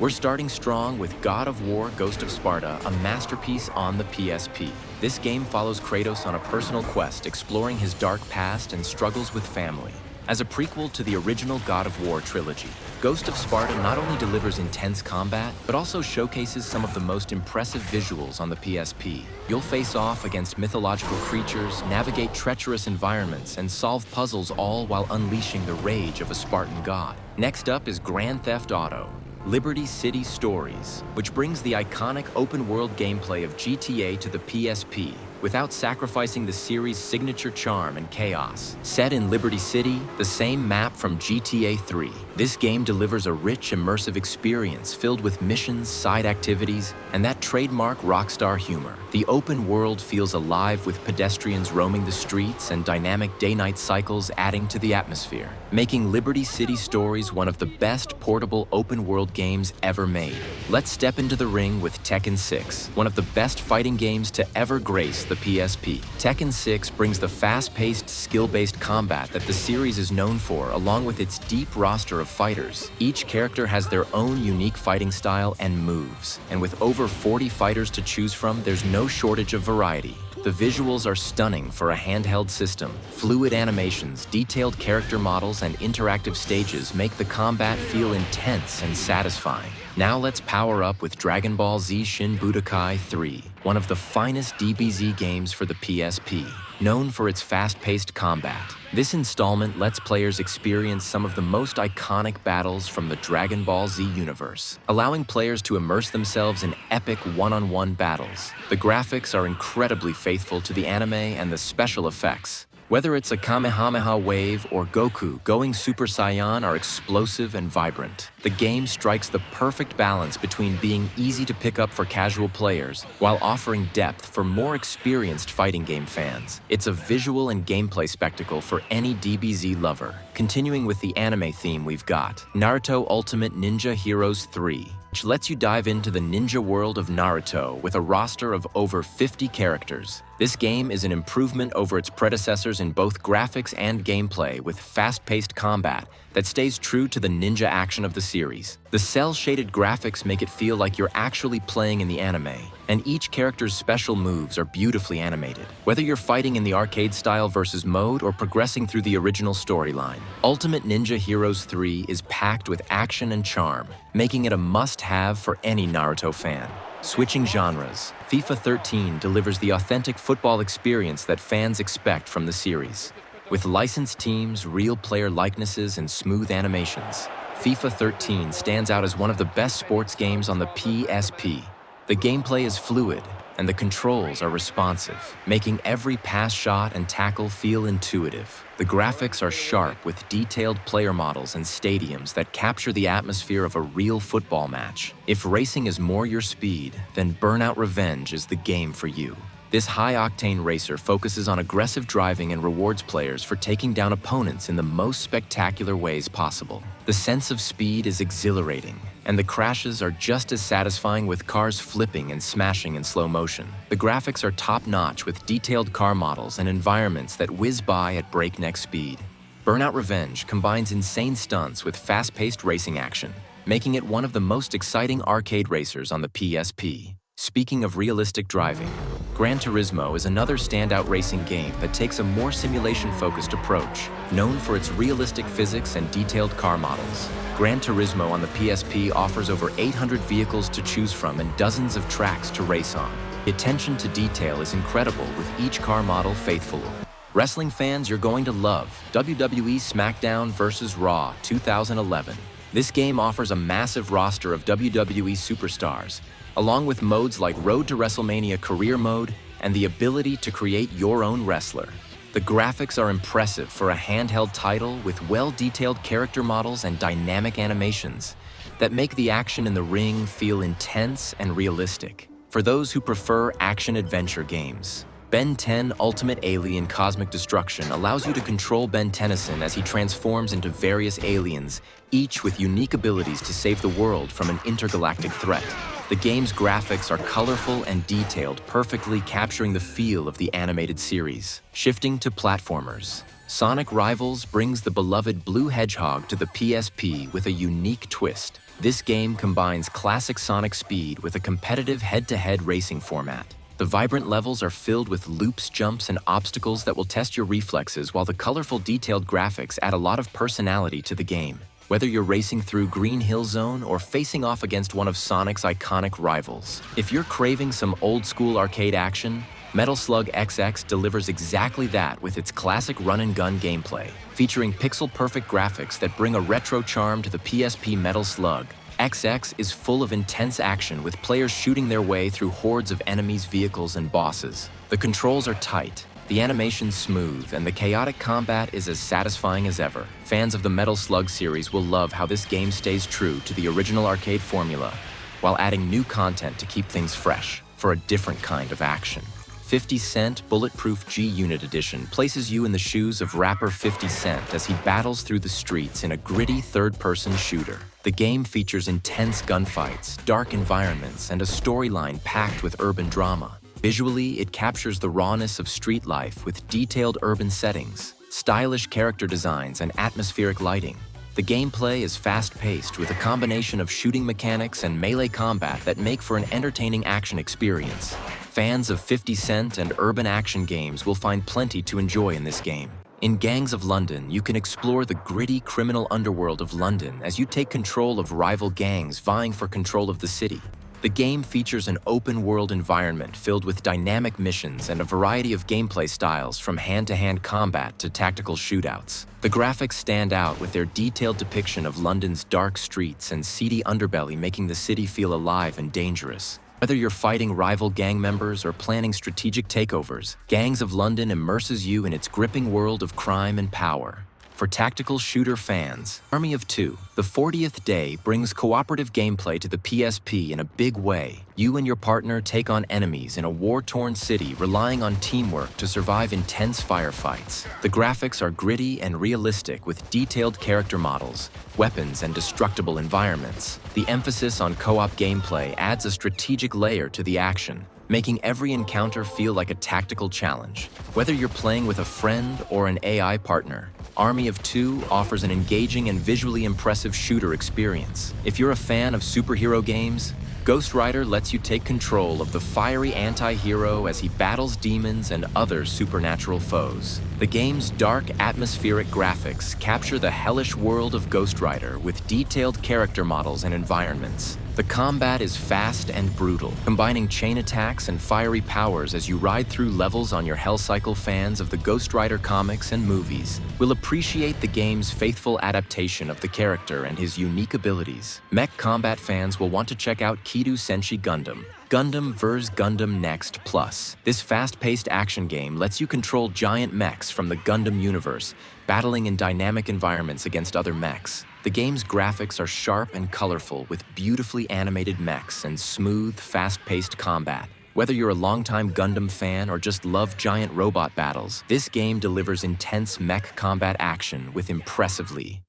We're starting strong with God of War: Ghost of Sparta, a masterpiece on the PSP. This game follows Kratos on a personal quest, exploring his dark past and struggles with family. As a prequel to the original God of War trilogy, Ghost of Sparta not only delivers intense combat, but also showcases some of the most impressive visuals on the PSP. You'll face off against mythological creatures, navigate treacherous environments, and solve puzzles, all while unleashing the rage of a Spartan god. Next up is Grand Theft Auto: Liberty City Stories, which brings the iconic open-world gameplay of GTA to the PSP without sacrificing the series' signature charm and chaos. Set in Liberty City, the same map from GTA 3, this game delivers a rich, immersive experience filled with missions, side activities, and that trademark Rockstar humor. The open world feels alive with pedestrians roaming the streets and dynamic day-night cycles adding to the atmosphere, making Liberty City Stories one of the best portable open-world games ever made. Let's step into the ring with Tekken 6, one of the best fighting games to ever grace the PSP. Tekken 6 brings the fast-paced, skill-based combat that the series is known for, along with its deep roster of fighters. Each character has their own unique fighting style and moves, and with over 40 fighters to choose from, there's no shortage of variety. The visuals are stunning for a handheld system. Fluid animations, detailed character models, and interactive stages make the combat feel intense and satisfying. Now let's power up with Dragon Ball Z Shin Budokai 3, one of the finest DBZ games for the PSP, known for its fast-paced combat. This installment lets players experience some of the most iconic battles from the Dragon Ball Z universe, allowing players to immerse themselves in epic one-on-one battles. The graphics are incredibly faithful to the anime, and the special effects, whether it's a Kamehameha wave or Goku going Super Saiyan, are explosive and vibrant. The game strikes the perfect balance between being easy to pick up for casual players while offering depth for more experienced fighting game fans. It's a visual and gameplay spectacle for any DBZ lover. Continuing with the anime theme, we've got Naruto Ultimate Ninja Heroes 3, which lets you dive into the ninja world of Naruto with a roster of over 50 characters. This game is an improvement over its predecessors in both graphics and gameplay, with fast-paced combat that stays true to the ninja action of the series. The cel-shaded graphics make it feel like you're actually playing in the anime, and each character's special moves are beautifully animated. Whether you're fighting in the arcade-style versus mode or progressing through the original storyline, Ultimate Ninja Heroes 3 is packed with action and charm, making it a must-have for any Naruto fan. Switching genres, FIFA 13 delivers the authentic football experience that fans expect from the series. With licensed teams, real player likenesses, and smooth animations, FIFA 13 stands out as one of the best sports games on the PSP. The gameplay is fluid, and the controls are responsive, making every pass, shot, and tackle feel intuitive. The graphics are sharp, with detailed player models and stadiums that capture the atmosphere of a real football match. If racing is more your speed, then Burnout Revenge is the game for you. This high-octane racer focuses on aggressive driving and rewards players for taking down opponents in the most spectacular ways possible. The sense of speed is exhilarating, and the crashes are just as satisfying, with cars flipping and smashing in slow motion. The graphics are top-notch, with detailed car models and environments that whiz by at breakneck speed. Burnout Revenge combines insane stunts with fast-paced racing action, making it one of the most exciting arcade racers on the PSP. Speaking of realistic driving, Gran Turismo is another standout racing game that takes a more simulation-focused approach. Known for its realistic physics and detailed car models, Gran Turismo on the PSP offers over 800 vehicles to choose from and dozens of tracks to race on. The attention to detail is incredible, with each car model faithful. Wrestling fans, you're going to love WWE SmackDown vs. Raw 2011. This game offers a massive roster of WWE superstars, along with modes like Road to WrestleMania Career Mode and the ability to create your own wrestler. The graphics are impressive for a handheld title, with well-detailed character models and dynamic animations that make the action in the ring feel intense and realistic. For those who prefer action-adventure games, Ben 10 Ultimate Alien Cosmic Destruction allows you to control Ben Tennyson as he transforms into various aliens, each with unique abilities to save the world from an intergalactic threat. The game's graphics are colorful and detailed, perfectly capturing the feel of the animated series. Shifting to platformers, Sonic Rivals brings the beloved Blue Hedgehog to the PSP with a unique twist. This game combines classic Sonic speed with a competitive head-to-head racing format. The vibrant levels are filled with loops, jumps, and obstacles that will test your reflexes, while the colorful, detailed graphics add a lot of personality to the game. Whether you're racing through Green Hill Zone or facing off against one of Sonic's iconic rivals. If you're craving some old-school arcade action, Metal Slug XX delivers exactly that with its classic run-and-gun gameplay. Featuring pixel-perfect graphics that bring a retro charm to the PSP Metal Slug, XX is full of intense action with players shooting their way through hordes of enemies, vehicles, and bosses. The controls are tight, the animation's smooth, and the chaotic combat is as satisfying as ever. Fans of the Metal Slug series will love how this game stays true to the original arcade formula, while adding new content to keep things fresh for a different kind of action. 50 Cent Bulletproof G-Unit Edition places you in the shoes of rapper 50 Cent as he battles through the streets in a gritty third-person shooter. The game features intense gunfights, dark environments, and a storyline packed with urban drama. Visually, it captures the rawness of street life with detailed urban settings, stylish character designs, and atmospheric lighting. The gameplay is fast-paced with a combination of shooting mechanics and melee combat that make for an entertaining action experience. Fans of 50 Cent and urban action games will find plenty to enjoy in this game. In Gangs of London, you can explore the gritty criminal underworld of London as you take control of rival gangs vying for control of the city. The game features an open-world environment filled with dynamic missions and a variety of gameplay styles from hand-to-hand combat to tactical shootouts. The graphics stand out with their detailed depiction of London's dark streets and seedy underbelly, making the city feel alive and dangerous. Whether you're fighting rival gang members or planning strategic takeovers, Gangs of London immerses you in its gripping world of crime and power. For tactical shooter fans, Army of Two, the 40th Day brings cooperative gameplay to the PSP in a big way. You and your partner take on enemies in a war-torn city, relying on teamwork to survive intense firefights. The graphics are gritty and realistic with detailed character models, weapons, and destructible environments. The emphasis on co-op gameplay adds a strategic layer to the action, making every encounter feel like a tactical challenge. Whether you're playing with a friend or an AI partner, Army of Two offers an engaging and visually impressive shooter experience. If you're a fan of superhero games, Ghost Rider lets you take control of the fiery anti-hero as he battles demons and other supernatural foes. The game's dark, atmospheric graphics capture the hellish world of Ghost Rider with detailed character models and environments. The combat is fast and brutal, combining chain attacks and fiery powers as you ride through levels on your Hell Cycle. Fans of the Ghost Rider comics and movies will appreciate the game's faithful adaptation of the character and his unique abilities. Mech combat fans will want to check out Kido Senshi Gundam, Gundam vs. Gundam Next Plus. This fast-paced action game lets you control giant mechs from the Gundam universe, battling in dynamic environments against other mechs. The game's graphics are sharp and colorful with beautifully animated mechs and smooth, fast-paced combat. Whether you're a longtime Gundam fan or just love giant robot battles, this game delivers intense mech combat action with impressively